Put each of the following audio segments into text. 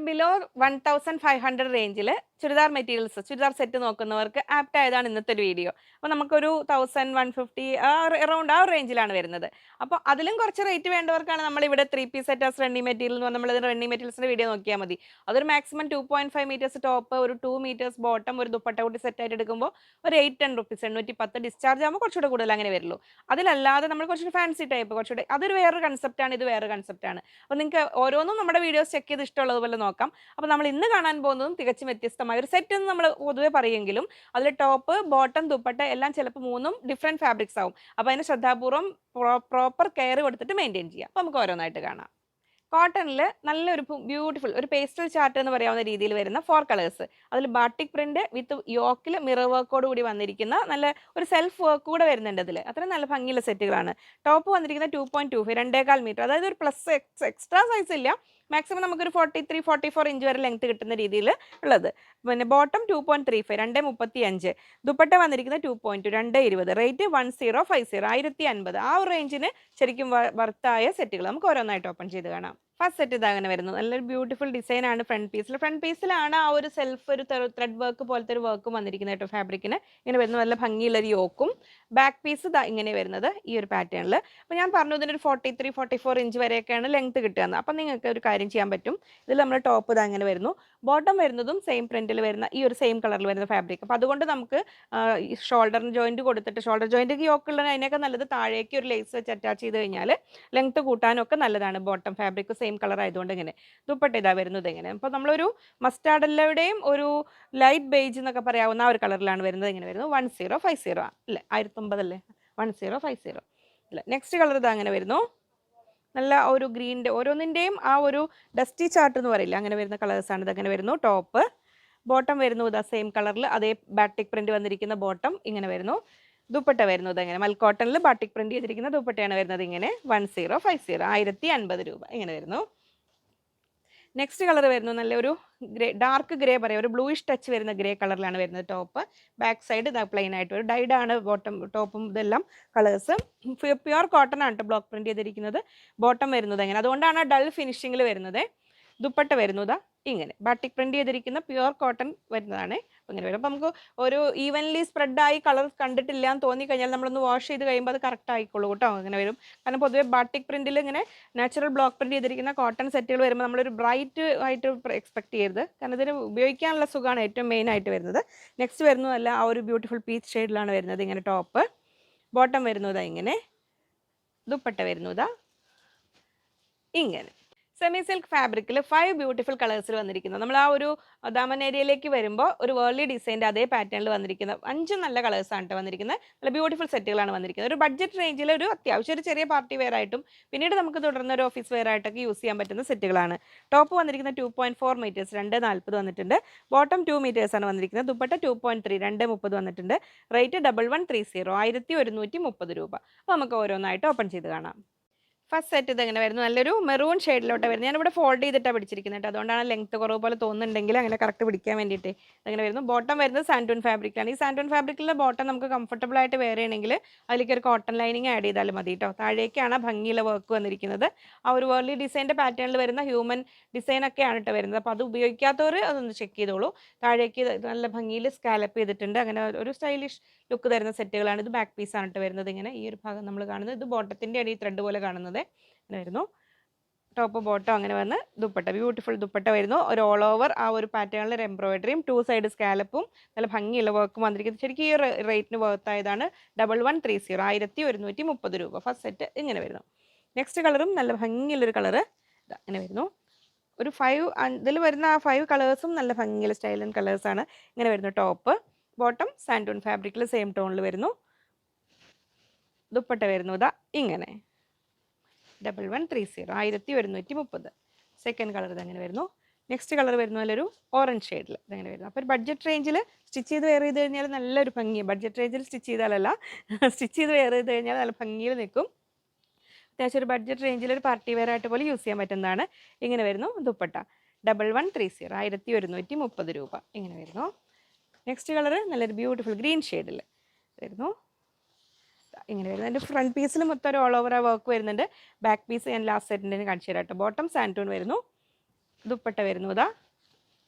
Below 1500 റേഞ്ചിൽ churidar materials, churidar set നോക്കുന്നവർക്ക് apt ആയതാണ് ഇന്നത്തെ ഒരു വീഡിയോ. അപ്പോൾ നമുക്കൊരു 1150 അറൗണ്ട് ആ റേഞ്ചിലാണ് വരുന്നത്. അപ്പോൾ അതിലും കുറച്ച് റേറ്റ് വേണ്ടവർക്കാണ് നമ്മളിവിടെ 3 piece set as running material എന്ന് പറഞ്ഞാൽ നമ്മൾ റണ്ണിങ് മെറ്റീരിയൽസിൻ്റെ വീഡിയോ നോക്കിയാൽ മതി. അതൊരു മാക്സിമം 2.5 മീറ്റേഴ്സ് ടോപ്പ്, ഒരു 2 മീറ്റേഴ്സ് ബോട്ടം, ഒരു ദുപ്പട്ട കൂടി സെറ്റ് ആയിട്ട് എടുക്കുമ്പോൾ ഒരു 810 റുപ്പീസ്, 810 ഡിസ്ചാർജ് ആകുമ്പോൾ കുറച്ചുകൂടെ കൂടുതൽ അങ്ങനെ വരുള്ളൂ. അതിലല്ലാതെ നമ്മൾ കുറച്ചുകൂടി ഫാൻസി ടൈപ്പ്, കുറച്ചുകൂടി അതൊരു വേറൊരു കൺസെപ്റ്റാണ്, ഇത് വേറൊരു കൺസെപ്റ്റാണ്. അപ്പോൾ നിങ്ങൾക്ക് ഓരോന്നും നമ്മുടെ വീഡിയോസ് ചെക്ക് ചെയ്ത് ഇഷ്ടമുള്ളതുപോലെ നോക്കാം. അപ്പോൾ നമ്മൾ ഇന്ന് കാണാൻ പോകുന്നതും തികച്ചും വ്യത്യസ്തമായ ഒരു സെറ്റ് എന്ന് നമ്മൾ പൊതുവെ പറയുമെങ്കിലും അതിൽ ടോപ്പ്, ബോട്ടം, ദുപ്പട്ട എല്ലാം ചിലപ്പോൾ മൂന്നും ഡിഫറെൻറ്റ് ഫാബ്രിക്സ് ആവും. അപ്പോൾ അതിന് ശ്രദ്ധാപൂർവ്വം പ്രോപ്പർ കെയർ കൊടുത്തിട്ട് മെയിൻറ്റെയിൻ ചെയ്യാം. അപ്പോൾ നമുക്ക് ഓരോന്നായിട്ട് കാണാം. കോട്ടണിൽ നല്ലൊരു ബ്യൂട്ടിഫുൾ ഒരു പേസ്റ്റൽ ചാർട്ട് എന്ന് പറയാവുന്ന രീതിയിൽ വരുന്ന 4 കളേഴ്സ്, അതിൽ ബാട്ടിക് പ്രിന്റ് വിത്ത് യോക്കിൽ മിറർ വർക്കോട് കൂടി വന്നിരിക്കുന്ന നല്ല ഒരു സെൽഫ് വർക്ക് കൂടെ വരുന്നുണ്ട്. അതിൽ അത്രയും നല്ല ഭംഗിയുള്ള സെറ്റുകളാണ്. ടോപ്പ് വന്നിരിക്കുന്ന 2.25, 2.25 മീറ്റർ, അതായത് ഒരു പ്ലസ് എക്സ്ട്രാ സൈസ് ഇല്ല, മാക്സിമം നമുക്കൊരു 43-44 ഇഞ്ച് വരെ ലെങ്ത് കിട്ടുന്ന രീതിയിൽ ഉള്ളത്. പിന്നെ ബോട്ടം 2.35, 2.35. ദുപ്പട്ട വന്നിരിക്കുന്ന 2.2, 2.20. റേറ്റ് 1050, 1050. ആ ഒരു റേഞ്ചിന് ശരിക്കും വർത്തായ സെറ്റുകൾ. നമുക്ക് ഓരോന്നായിട്ട് ഓപ്പൺ ചെയ്ത് കാണാം. ഫസ്റ്റ് സെറ്റ് ഇതങ്ങനെ വരുന്നു. നല്ലൊരു ബ്യൂട്ടിഫുൾ ഡിസൈൻ ആണ് ഫ്രണ്ട് പീസിൽ. ഫ്രണ്ട് പീസിലാണ് ആ ഒരു സെൽഫ് ഒരു ത്രെഡ് വർക്ക് പോലത്തെ ഒരു വർക്കും വന്നിരിക്കുന്നത് കേട്ടോ. ഫാബ്രിക്കിന് ഇങ്ങനെ വരുന്ന നല്ല ഭംഗിയുള്ളൊരു യോക്കും. ബാക്ക് പീസ് ഇതാ ഇങ്ങനെ വരുന്നത് ഈ ഒരു പാറ്റേണിൽ. അപ്പോൾ ഞാൻ പറഞ്ഞു ഇതിനൊരു 43-44 ഇഞ്ച് വരെയൊക്കെയാണ് ലെങ്ത് കിട്ടുന്നത്. അപ്പം നിങ്ങൾക്ക് ഒരു കാര്യം ചെയ്യാൻ പറ്റും. ഇതിൽ നമ്മുടെ ടോപ്പ് ഇതാ ഇങ്ങനെ വരുന്നു. ബോട്ടം വരുന്നതും സെയിം പ്രിന്റിൽ വരുന്ന ഈ ഒരു സെയിം കളറിൽ വരുന്ന ഫാബ്രിക്. അപ്പോൾ അതുകൊണ്ട് നമുക്ക് ഷോൾഡറിന് ജോയിന്റ് കൊടുത്തിട്ട്, ഷോൾഡർ ജോയിന്റ് യോക്കുള്ള അതിനൊക്കെ നല്ലത് താഴേക്ക് ഒരു ലേസ് വെച്ച് അറ്റാച്ച് ചെയ്ത് കഴിഞ്ഞാൽ ലെങ്ത് കൂട്ടാനും ഒക്കെ നല്ലതാണ്. ബോട്ടം ഫാബ്രിക് സെയിം കളർ ആയതുകൊണ്ട് ഇങ്ങനെ. ദുപ്പട്ട ഇതാ വരുന്നത് എങ്ങനെ. അപ്പോൾ നമ്മളൊരു മസ്റ്റാർഡ് എല്ലയുടെയും ഒരു ലൈറ്റ് ബേജ് എന്നൊക്കെ പറയാവുന്ന ആ ഒരു കളറിലാണ് വരുന്നത്. ഇങ്ങനെ വരുന്നു 1050 അല്ലേ, 1050 അല്ലേ, 1050 അല്ലേ. നെക്സ്റ്റ് കളർ ഇതാ അങ്ങനെ വരുന്നു. നല്ല ഒരു ഗ്രീൻ്റെ ഓരോന്നിൻ്റെയും ആ ഒരു ഡസ്റ്റി ചാർട്ട് എന്ന് പറയില്ല, അങ്ങനെ വരുന്ന കളേഴ്സാണ്. ഇതങ്ങനെ വരുന്നു. ടോപ്പ്, ബോട്ടം വരുന്നു ഇതാ സെയിം കളറിൽ, അതേ ബാട്ടിക് പ്രിന്റ് വന്നിരിക്കുന്ന ബോട്ടം ഇങ്ങനെ വരുന്നു. ദുപ്പട്ട വരുന്നത് എങ്ങനെ മൽക്കോട്ടണിൽ ബാട്ടിക് പ്രിന്റ് ചെയ്തിരിക്കുന്ന ദുപ്പട്ടയാണ് വരുന്നത്. ഇങ്ങനെ 1050, 1050 രൂപ ഇങ്ങനെ വരുന്നു. നെക്സ്റ്റ് കളർ വരുന്നു നല്ലൊരു ഗ്രേ, ഡാർക്ക് ഗ്രേ പറയാം, ഒരു ബ്ലൂയിഷ് ടച്ച് വരുന്ന ഗ്രേ കളറിലാണ് വരുന്നത്. ടോപ്പ്, ബാക്ക് സൈഡ് ഇതാ പ്ലെയിൻ ആയിട്ട് ഒരു ഡൈഡാണ് ബോട്ടം ടോപ്പും ഇതെല്ലാം കളേഴ്സ്. പ്യുവർ കോട്ടൺ ആണ് ബ്ലോക്ക് പ്രിന്റ് ചെയ്തിരിക്കുന്നത്. ബോട്ടം വരുന്നത് എങ്ങനെ, അതുകൊണ്ടാണ് ഡൾ ഫിനിഷിങ്ങിൽ വരുന്നത്. ദുപ്പട്ട വരുന്നത് ഇങ്ങനെ ബാട്ടിക് പ്രിന്റ് ചെയ്തിരിക്കുന്ന പ്യുവർ കോട്ടൺ വരുന്നതാണ്. ഇങ്ങനെ വരും. അപ്പോൾ നമുക്ക് ഒരു ഈവൻലി സ്പ്രെഡായി കളർ കണ്ടിട്ടില്ല എന്ന് തോന്നിക്കഴിഞ്ഞാൽ നമ്മളൊന്ന് വാഷ് ചെയ്ത് കഴിയുമ്പോൾ അത് കറക്റ്റ് ആയിക്കോളൂ കേട്ടോ. അങ്ങനെ വരും. കാരണം പൊതുവെ ബാട്ടിക് പ്രിന്റിൽ ഇങ്ങനെ നാച്ചുറൽ ബ്ലോക്ക് പ്രിന്റ് ചെയ്തിരിക്കുന്ന കോട്ടൺ സെറ്റുകൾ വരുമ്പോൾ നമ്മളൊരു ബ്രൈറ്റ് ആയിട്ട് എക്സ്പെക്ട് ചെയ്യരുത്. കാരണം ഇതിന് ഉപയോഗിക്കാനുള്ള സുഖമാണ് ഏറ്റവും മെയിൻ ആയിട്ട് വരുന്നത്. നെക്സ്റ്റ് വരുന്നതല്ല ആ ഒരു ബ്യൂട്ടിഫുൾ പീച്ച് ഷെയ്ഡിലാണ് വരുന്നത്. ഇങ്ങനെ ടോപ്പ്, ബോട്ടം വരുന്നതാ ഇങ്ങനെ, ദുപ്പട്ട വരുന്നതാ ഇങ്ങനെ. സെമി സിൽക്ക് ഫാബ്രിക്കിൽ 5 ബ്യൂട്ടിഫുൾ കളേഴ്സിൽ വന്നിരിക്കുന്നത്. നമ്മൾ ആ ഒരു ദാമൻ ഏരിയയിലേക്ക് വരുമ്പോൾ ഒരു വേർലി ഡിസൈൻ്റെ അതേ പാറ്റേണിൽ വന്നിരിക്കുന്ന 5 നല്ല കളേഴ്സാണ് കേട്ടോ വന്നിരിക്കുന്നത്. നല്ല ബ്യൂട്ടിഫുൾ സെറ്റുകളാണ് വന്നിരിക്കുന്നത്. ഒരു ബഡ്ജറ്റ് റേഞ്ചിൽ ഒരു അത്യാവശ്യം ഒരു ചെറിയ പാർട്ടി വെയർ ആയിട്ടും പിന്നീട് നമുക്ക് തുടർന്ന് ഒരു ഓഫീസ് വെയർ ആയിട്ടൊക്കെ യൂസ് ചെയ്യാൻ പറ്റുന്ന സെറ്റുകളാണ്. ടോപ്പ് വന്നിരിക്കുന്നത് 2.4 മീറ്റേഴ്സ്, 2.40 വന്നിട്ടുണ്ട്. ബോട്ടം 2 മീറ്റേഴ്സാണ് വന്നിരിക്കുന്നത്. ദുപ്പട്ട 2.3, 2.30 വന്നിട്ടുണ്ട്. റേറ്റ് 1130, 1130 രൂപ. അപ്പോൾ നമുക്ക് ഓരോന്നായിട്ട് ഓപ്പൺ ചെയ്ത് കാണാം. ഫസ്റ്റ് സെറ്റ് ഇതെങ്ങനെ വരുന്നു. നല്ലൊരു മെറൂൺ ഷെയ്ഡിലോട്ട് വരുന്നത്. ഞാനിവിടെ ഫോൾഡ് ചെയ്തിട്ടാണ് പിടിച്ചിരിക്കുന്നത് കേട്ടോ. അതുകൊണ്ടാണ് ലെങ്ത് കുറവ് പോലെ തോന്നുന്നുണ്ടെങ്കിൽ അങ്ങനെ കറക്റ്റ് പിടിക്കാൻ വേണ്ടിയിട്ട് അങ്ങനെ വരുന്നു. ബോട്ടം വരുന്നത് സാൻറ്റൂൺ ഫാബ്രിക്കാണ്. ഈ സാൻറ്റൂൺ ഫാബ്രിക്കിലെ ബോട്ടം നമുക്ക് കംഫർട്ടബിൾ ആയിട്ട് വെയർ ചെയ്യണമെങ്കിൽ അതിലേക്ക് ഒരു കോട്ടൺ ലൈനിങ് ആഡ് ചെയ്താലും മതി കേട്ടോ. താഴേക്കാണ് ഭംഗിയുള്ള വർക്ക് വന്നിരിക്കുന്നത്. ആ ഒരു വേർലി ഡിസൈൻ്റെ പാറ്റേണിൽ വരുന്ന ഹ്യൂമൻ ഡിസൈനൊക്കെയാണ് കേട്ടോ വരുന്നത്. അപ്പോൾ അത് ഉപയോഗിക്കാത്തവർ അതൊന്ന് ചെക്ക് ചെയ്തോളൂ. താഴേക്ക് നല്ല ഭംഗിയിൽ സ്കാലപ്പ് ചെയ്തിട്ടുണ്ട്. അങ്ങനെ ഒരു സ്റ്റൈലിഷ് ലുക്ക് തരുന്ന സെറ്റുകളാണ്. ഇത് ബാക്ക് പീസാണ് കേട്ടോ വരുന്നത്. ഇങ്ങനെ ഈ ഒരു ഭാഗം നമ്മൾ കാണുന്നത്, ഇത് ബോട്ടത്തിൻ്റെ അടി ത്രെഡ് പോലെ കാണുന്നത് ഇങ്ങനെ വരുന്നു. ടോപ്പ് ബോട്ടം അങ്ങനെ വന്ന് ദുപ്പട്ട, ബ്യൂട്ടിഫുൾ ദുപ്പട്ട വരുന്നു. ഒരു ഓൾ ഓവർ ആ ഒരു പാറ്റേണിൽ ഒരു എംബ്രോയിഡറിയും 2 സൈഡ് സ്കാലപ്പും നല്ല ഭംഗിയുള്ള വർക്കും വന്നിരിക്കുന്നത്. ശരിക്കും ഈ റേറ്റിന് വർത്തായതാണ്. 1130, 1130 രൂപ. ഫസ്റ്റ് സെറ്റ് ഇങ്ങനെ വരുന്നു. നെക്സ്റ്റ് കളറും നല്ല ഭംഗിയുള്ളൊരു കളറ് ഇങ്ങനെ വരുന്നു. ഒരു 5 ഇതിൽ വരുന്ന ആ 5 കളേഴ്സും നല്ല ഭംഗിയുള്ള സ്റ്റൈൽ ആൻഡ് കളേഴ്സാണ്. ഇങ്ങനെ വരുന്നു. ടോപ്പ്, ബോട്ടം സാൻറ്റൂൺ ഫാബ്രിക്കിൽ സെയിം ടോണിൽ വരുന്നു. ദുപ്പട്ട വരുന്നു ഇതാ ഇങ്ങനെ 1130, 1130. സെക്കൻഡ് കളർ ഇതങ്ങനെ വരുന്നു. നെക്സ്റ്റ് കളർ വരുന്ന നല്ലൊരു ഓറഞ്ച് ഷെയ്ഡിൽ ഇതങ്ങനെ വരുന്നു. അപ്പോൾ ഒരു ബഡ്ജറ്റ് റേഞ്ചിൽ സ്റ്റിച്ച് ചെയ്ത് വെയർ ചെയ്ത് കഴിഞ്ഞാൽ നല്ലൊരു ഭംഗി. ബഡ്ജറ്റ് റേഞ്ചിൽ സ്റ്റിച്ച് ചെയ്താലല്ല, സ്റ്റിച്ച് ചെയ്ത് വെയർ ചെയ്ത് കഴിഞ്ഞാൽ നല്ല ഭംഗിയിൽ നിൽക്കും. അത്യാവശ്യം ഒരു ബഡ്ജറ്റ് റേഞ്ചിൽ ഒരു പാർട്ടി വെയർ ആയിട്ട് പോലെ യൂസ് ചെയ്യാൻ പറ്റുന്നതാണ്. ഇങ്ങനെ വരുന്നു. ദുപ്പട്ട 1130, 1130 രൂപ ഇങ്ങനെ വരുന്നു. നെക്സ്റ്റ് കളർ നല്ലൊരു ബ്യൂട്ടിഫുൾ ഗ്രീൻ ഷെയ്ഡിൽ വരുന്നു. ഇങ്ങനെ വരുന്നത്. എൻ്റെ ഫ്രണ്ട് പീസിൽ മൊത്തം ഒരു ഓൾ ഓവർ ആ വർക്ക് വരുന്നുണ്ട്. ബാക്ക് പീസ് ഞാൻ ലാസ്റ്റ് സെറ്റിൻ്റെ കാണിച്ചു തരാം കേട്ടോ. ബോട്ടം സാൻറ്റൂൺ വരുന്നു. ദുപ്പട്ട വരുന്നു ഇതാ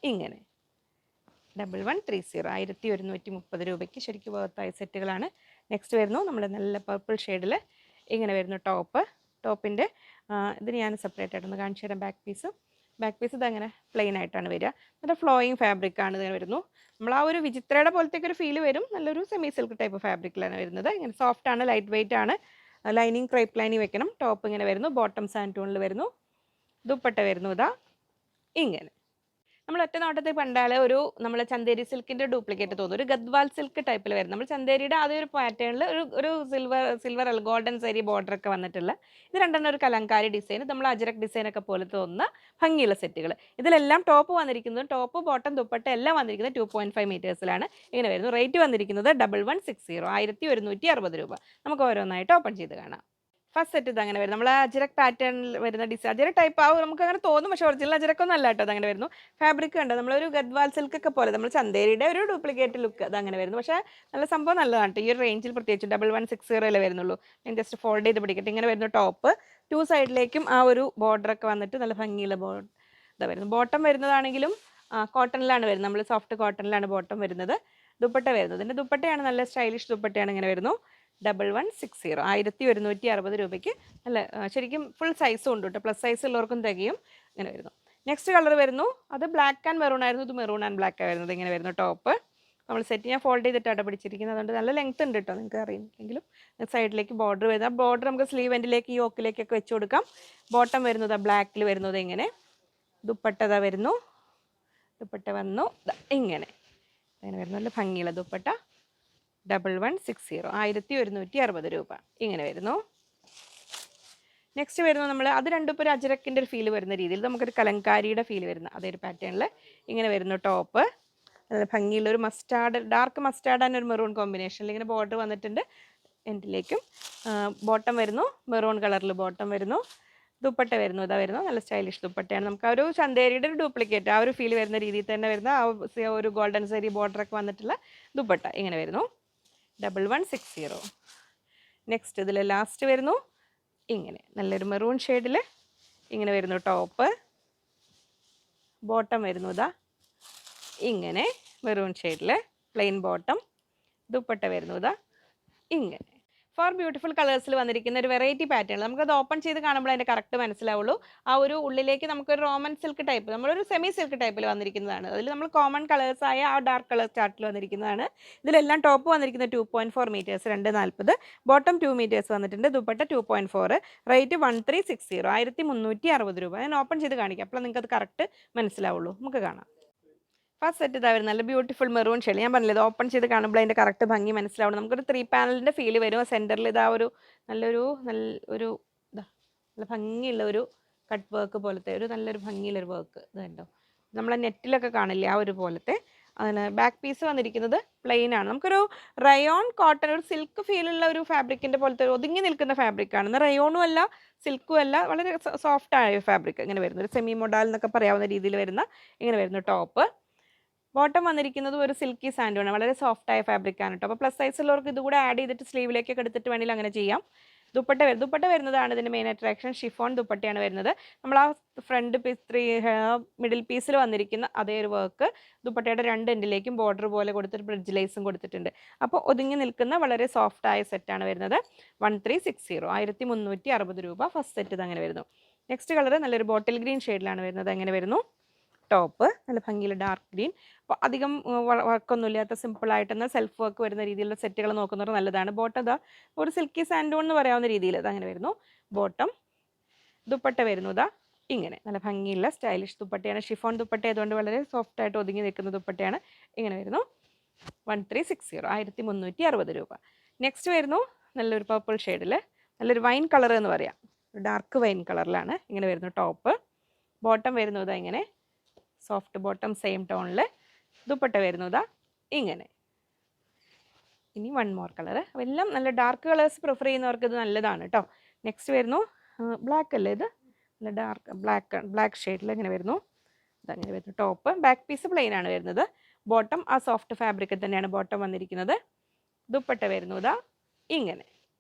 ഇങ്ങനെ 1130 1130 രൂപയ്ക്ക് ശരിക്കും വർത്തായ സെറ്റുകളാണ്. നെക്സ്റ്റ് വരുന്നു നമ്മുടെ നല്ല പർപ്പിൾ ഷെയ്ഡിൽ ഇങ്ങനെ വരുന്നു ടോപ്പിൻ്റെ ഇതിന് ഞാൻ സെപ്പറേറ്റ് ആയിട്ടൊന്ന് കാണിച്ചു തരാം. ബാക്ക് പീസ് ഇതങ്ങനെ പ്ലെയിൻ ആയിട്ടാണ് വരിക. നല്ല ഫ്ലോയിങ് ഫാബ്രിക്കാണ് ഇതിന് വരുന്നു. നമ്മൾ ആ ഒരു വിചിത്രയുടെ പോലത്തേക്ക് ഒരു ഫീൽ വരും. നല്ലൊരു സെമി സിൽക്ക് ടൈപ്പ് ഫാബ്രിക്കിലാണ് വരുന്നത്. ഇങ്ങനെ സോഫ്റ്റ് ആണ്, ലൈറ്റ് വെയിറ്റ് ആണ്. ലൈനിങ് ക്രേപ്പ് ലൈനിങ് വെക്കണം. ടോപ്പ് ഇങ്ങനെ വരുന്നു, ബോട്ടം സാൻഡ് ടൂണിൽ വരുന്നു. ദുപ്പട്ട വരുന്നു ഇതാ ഇങ്ങനെ. നമ്മൾ ഒറ്റ നോട്ടത്തിൽ കണ്ടാൽ നമ്മൾ ചന്തേരി സിൽക്കിൻ്റെ ഡ്യൂപ്ലിക്കേറ്റ് തോന്നും. ഒരു ഗദ്വാൾ സിൽക്ക് ടൈപ്പിൽ വരും. നമ്മൾ ചന്തേരിയുടെ അതേ ഒരു പാറ്റേണിൽ ഒരു സിൽവർ ഗോൾഡൻ സാരി ബോർഡർ ഒക്കെ വന്നിട്ടുള്ള ഇത് രണ്ടെണ്ണം ഒരു കലങ്കാരി ഡിസൈൻ, നമ്മൾ അജരക് ഡിസൈനൊക്കെ പോലെ തോന്നുന്ന ഭംഗിയുള്ള സെറ്റുകൾ. ഇതിലെല്ലാം ടോപ്പ് വന്നിരിക്കുന്നത്, ടോപ്പ് ബോട്ടം ദുപ്പട്ട എല്ലാം വന്നിരിക്കുന്നത് 2.5 മീറ്റേഴ്സിലാണ്. ഇങ്ങനെ വരുന്നു. റേറ്റ് വന്നിരിക്കുന്നത് 1160 1160 രൂപ. നമുക്ക് ഓരോന്നായിട്ട് ഓപ്പൺ ചെയ്ത് കാണാം. ഫസ്റ്റ് സെറ്റ് ഇത് അങ്ങനെ വരും. നമ്മൾ അജരക് പാറ്റേണിൽ വരുന്ന ഡിസൈൻ, അജരക് ടൈപ്പ് ആവും നമുക്ക് അങ്ങനെ തോന്നും, പക്ഷേ ഒറിജിനൽ അജരക്കൊന്നും അല്ല കേട്ടോ. അതങ്ങനെ വരുന്നു. ഫാബ്രിക് കണ്ടോ, നമ്മളൊരു ഗദ്വാൾ സിൽക്ക് ഒക്കെ പോലെ നമ്മൾ ചന്തേരിയുടെ ഒരു ഡ്യൂപ്ലിക്കേറ്റ് ലുക്ക് അത് അങ്ങനെ വരുന്നു. പക്ഷേ നല്ല സംഭവം നല്ലതാണ്. ഈ ഒരു റേഞ്ചിൽ പ്രത്യേകിച്ച് 1160 വരുന്നുള്ളൂ. ഞാൻ ജസ്റ്റ് ഫോൾഡ് ചെയ്ത് പിടിക്കട്ടെ. ഇങ്ങനെ വരുന്നു ടോപ്പ്. 2 സൈഡിലേക്കും ആ ഒരു ബോർഡറൊക്കെ വന്നിട്ട് നല്ല ഭംഗിയുള്ള ഇതാ വരുന്നു. ബോട്ടം വരുന്നതാണെങ്കിലും കോട്ടണിലാണ് വരുന്നത്. നമ്മൾ സോഫ്റ്റ് കോട്ടണിലാണ് ബോട്ടം വരുന്നത്. ദുപ്പട്ട വരുന്നത്, ഇതിൻ്റെ ദുപ്പട്ടയാണ് നല്ല സ്റ്റൈലിഷ് ദുപ്പട്ടയാണ്. ഇങ്ങനെ വരുന്നു 1160 1160 രൂപയ്ക്ക്. നല്ല ശരിക്കും ഫുൾ സൈസും ഉണ്ട് കേട്ടോ. പ്ലസ് സൈസ് ഉള്ളവർക്കും തികയും. ഇങ്ങനെ വരുന്നു. നെക്സ്റ്റ് കളർ വരുന്നു, അത് ബ്ലാക്ക് ആൻഡ് മെറൂൺ ആയിരുന്നു. ഇത് മെറൂൺ ആൻഡ് ബ്ലാക്ക് വരുന്നത്. ഇങ്ങനെ വരുന്നു ടോപ്പ്. നമ്മൾ സെറ്റ് ഞാൻ ഫോൾഡ് ചെയ്തിട്ടാണ് പിടിച്ചിരിക്കുന്നത്. അതുകൊണ്ട് നല്ല ലെങ്ത് ഉണ്ട് കേട്ടോ. നിങ്ങൾക്ക് അറിയില്ലെങ്കിലും സൈഡിലേക്ക് ബോർഡർ വരുന്നത്. ആ ബോർഡർ നമുക്ക് സ്ലീവ് എൻഡിലേക്ക് ഈ യോക്കിലേക്കൊക്കെ വെച്ച് കൊടുക്കാം. ബോട്ടം വരുന്നത് ബ്ലാക്കിൽ വരുന്നത് ഇങ്ങനെ. ദുപ്പട്ട വരുന്നു. ദുപ്പട്ട വന്നു ഇങ്ങനെ. അങ്ങനെ വരുന്നു. നല്ല ഭംഗിയുള്ള ദുപ്പട്ട. 1160 1160 രൂപ. ഇങ്ങനെ വരുന്നു. നെക്സ്റ്റ് വരുന്നു നമ്മൾ അത് രണ്ടും ഇപ്പോൾ ഒരു അജരക്കിൻ്റെ ഒരു ഫീൽ വരുന്ന രീതിയിൽ നമുക്കൊരു കലങ്കാരിയുടെ ഫീൽ വരുന്ന അതേ ഒരു പാറ്റേണിൽ ഇങ്ങനെ വരുന്നു ടോപ്പ്. ഭംഗിയുള്ള ഒരു മസ്റ്റാർഡ്, ഡാർക്ക് മസ്റ്റാർഡ് ആൻഡ് ഒരു മെറൂൺ കോമ്പിനേഷനിൽ ഇങ്ങനെ ബോർഡർ വന്നിട്ടുണ്ട് എൻഡിലേക്കും. ബോട്ടം വരുന്നു മെറൂൺ കളറിൽ ബോട്ടം വരുന്നു. ദുപ്പട്ട വരുന്നു ഇതാ വരുന്നു. നല്ല സ്റ്റൈലിഷ് ദുപ്പട്ടയാണ്. നമുക്ക് ആ ഒരു ചന്തേരിയുടെ ഒരു ഡ്യൂപ്ലിക്കേറ്റ് ആ ഒരു ഫീൽ വരുന്ന രീതിയിൽ തന്നെ വരുന്ന ആ ഒരു ഗോൾഡൻ സാരി ബോർഡറൊക്കെ വന്നിട്ടുള്ള ദുപ്പട്ട ഇങ്ങനെ വരുന്നു 1160. നെക്സ്റ്റ് ഇതിൽ ലാസ്റ്റ് വരുന്നു ഇങ്ങനെ നല്ലൊരു മെറൂൺ ഷെയ്ഡിൽ ഇങ്ങനെ വരുന്നു ടോപ്പ്. ബോട്ടം വരുന്നു ഇതാ ഇങ്ങനെ മെറൂൺ ഷെയ്ഡിൽ പ്ലെയിൻ ബോട്ടം. ദുപ്പട്ട വരുന്നു ഇതാ ഇങ്ങനെ. 4 ബ്യൂട്ടിഫുൾ കളേഴ്സിൽ വന്നിരിക്കുന്ന ഒരു വെറൈറ്റി പാറ്റേൺ. നമുക്കത് ഓപ്പൺ ചെയ്ത് കാണുമ്പോൾ അതിൻ്റെ കറക്റ്റ് മനസ്സിലാവുള്ളൂ. ആ ഒരു ഉള്ളിലേക്ക് നമുക്കൊരു റോമൻ സിൽക്ക് ടൈപ്പ്, നമ്മളൊരു സെമി സിൽക്ക് ടൈപ്പിൽ വന്നിരിക്കുന്നതാണ്. അതിൽ നമ്മൾ കോമൺ കളേഴ്സായ ആ ഡാർക്ക് കളർ ചാർട്ടിൽ വന്നിരിക്കുന്നതാണ്. ഇതിലെല്ലാം ടോപ്പ് വന്നിരിക്കുന്നത് 2.4 മീറ്റേഴ്സ് 240. ബോട്ടം 2 മീറ്റേഴ്സ് വന്നിട്ടുണ്ട്. ദുപ്പട്ട 2.4. റേറ്റ് 1360 1360 രൂപ. ഞാൻ ഓപ്പൺ ചെയ്ത് കാണിക്കാം, അപ്പോൾ നിങ്ങൾക്ക് അത് കറക്റ്റ് മനസ്സിലാവുള്ളൂ. നമുക്ക് കാണാം. ഫസ്റ്റ് സെറ്റ് ഇതാ വരുന്നത്. നല്ല ബ്യൂട്ടിഫുൾ മെറൂൺ ഷെയ്ഡ്. ഞാൻ പറഞ്ഞില്ല, ഇത് ഓപ്പൺ ചെയ്ത് കാണുമ്പോൾ അതിൻ്റെ കറക്റ്റ് ഭംഗി മനസ്സിലാവണം. നമുക്കൊരു 3 പാനലിൻ്റെ ഫീൽ വരും. സെൻറ്ററിൽ ഇതാ നല്ലൊരു ഇതാ നല്ല ഭംഗിയുള്ള ഒരു കട്ട് വർക്ക് പോലത്തെ നല്ലൊരു ഭംഗിയുള്ളൊരു വർക്ക് ഇത് കണ്ടോ. നമ്മളെ നെറ്റിലൊക്കെ കാണില്ലേ ആ ഒരു പോലത്തെ. അതിന് ബാക്ക് പീസ് വന്നിരിക്കുന്നത് പ്ലെയിൻ ആണ്. നമുക്കൊരു റയോൺ കോട്ടൺ, ഒരു സിൽക്ക് ഫീലുള്ള ഒരു ഫാബ്രിക്കിൻ്റെ പോലത്തെ ഒതുങ്ങി നിൽക്കുന്ന ഫാബ്രിക്കാണ്. എന്നാൽ റയോണും അല്ല സിൽക്കും അല്ല, വളരെ സോഫ്റ്റ് ആയ ഫാബ്രിക് ഇങ്ങനെ വരുന്നു. ഒരു സെമി മൊഡാൽ എന്നൊക്കെ പറയാവുന്ന രീതിയിൽ വരുന്ന ഇങ്ങനെ വരുന്നു ടോപ്പ്. ബോട്ടം വന്നിരിക്കുന്നത് ഒരു സിൽക്കി സാൻഡാണ്. വളരെ സോഫ്റ്റ് ആയ ഫാബ്രിക്കാണ് കേട്ടോ. അപ്പോൾ പ്ലസ് സൈസ് ഉള്ളവർക്ക് ഇതുകൂടെ ആഡ് ചെയ്തിട്ട് സ്ലീവിലേക്കൊക്കെ എടുത്തിട്ട് വേണമെങ്കിൽ അങ്ങനെ ചെയ്യാം. ദുപ്പട്ട വരുന്നതാണ് ഇതിൻ്റെ മെയിൻ അട്രാക്ഷൻ. ഷിഫോൺ ദുപ്പട്ടയാണ് വരുന്നത്. നമ്മൾ ആ ഫ്രണ്ട് പീസ് മിഡിൽ പീസിൽ വന്നിരിക്കുന്ന അതേ ഒരു വർക്ക് ദുപ്പട്ടയുടെ 2 എൻഡിലേക്കും ബോർഡർ പോലെ കൊടുത്തിട്ട് ബ്രിഡ്ജ് ലേസും കൊടുത്തിട്ടുണ്ട്. അപ്പോൾ ഒതുങ്ങി നിൽക്കുന്ന വളരെ സോഫ്റ്റ് ആയ സെറ്റാണ് വരുന്നത്. 1360 1360 രൂപ. ഫസ്റ്റ് സെറ്റ് ഇത് അങ്ങനെ വരുന്നു. നെക്സ്റ്റ് കളർ നല്ലൊരു ബോട്ടിൽ ഗ്രീൻ ഷെയ്ഡിലാണ് വരുന്നത്. അങ്ങനെ വരുന്നു ടോപ്പ്. നല്ല ഭംഗിയുള്ള ഡാർക്ക് ഗ്രീൻ. അപ്പോൾ അധികം വർക്കൊന്നും ഇല്ലാത്ത സിമ്പിളായിട്ടെന്ന് സെൽഫ് വർക്ക് വരുന്ന രീതിയിലുള്ള സെറ്റുകൾ നോക്കുന്നവർ നല്ലതാണ്. ബോട്ടം ഇതാ ഒരു സിൽക്കി സാൻഡോൺ എന്ന് പറയാവുന്ന രീതിയിൽ അതങ്ങനെ വരുന്നു. ബോട്ടം. ദുപ്പട്ട വരുന്നു ഇതാ ഇങ്ങനെ നല്ല ഭംഗിയുള്ള സ്റ്റൈലിഷ് ദുപ്പട്ടയാണ്. ഷിഫോൺ ദുപ്പട്ട ആയതുകൊണ്ട് വളരെ സോഫ്റ്റ് ആയിട്ട് ഒതുങ്ങി നിൽക്കുന്ന ദുപ്പട്ടയാണ്. ഇങ്ങനെ വരുന്നു 1360 1360 രൂപ. നെക്സ്റ്റ് വരുന്നു നല്ലൊരു പർപ്പിൾ ഷെയ്ഡിൽ നല്ലൊരു വൈൻ കളർ എന്ന് പറയാം. ഡാർക്ക് വൈൻ കളറിലാണ് ഇങ്ങനെ വരുന്നു ടോപ്പ്. ബോട്ടം വരുന്നു ഇതാ ഇങ്ങനെ സോഫ്റ്റ് ബോട്ടം സെയിം ടോണിൽ. ദുപ്പട്ട വരുന്നതാ ഇങ്ങനെ. ഇനി 1 മോർ കളർ. അപ്പോൾ എല്ലാം നല്ല ഡാർക്ക് കളേഴ്സ് പ്രിഫർ ചെയ്യുന്നവർക്ക് ഇത് നല്ലതാണ് കേട്ടോ. നെക്സ്റ്റ് വരുന്നു ബ്ലാക്ക് അല്ലേ, ഇത് നല്ല ഡാർക്ക് ബ്ലാക്ക് ഷെയ്ഡിൽ ഇങ്ങനെ വരുന്നു. ഇതങ്ങനെ വരുന്നു ടോപ്പ്. ബാക്ക് പീസ് പ്ലെയിൻ ആണ് വരുന്നത്. ബോട്ടം ആ സോഫ്റ്റ് ഫാബ്രിക്കിൽ തന്നെയാണ് ബോട്ടം വന്നിരിക്കുന്നത്. ദുപ്പട്ട വരുന്നതാ ഇങ്ങനെ.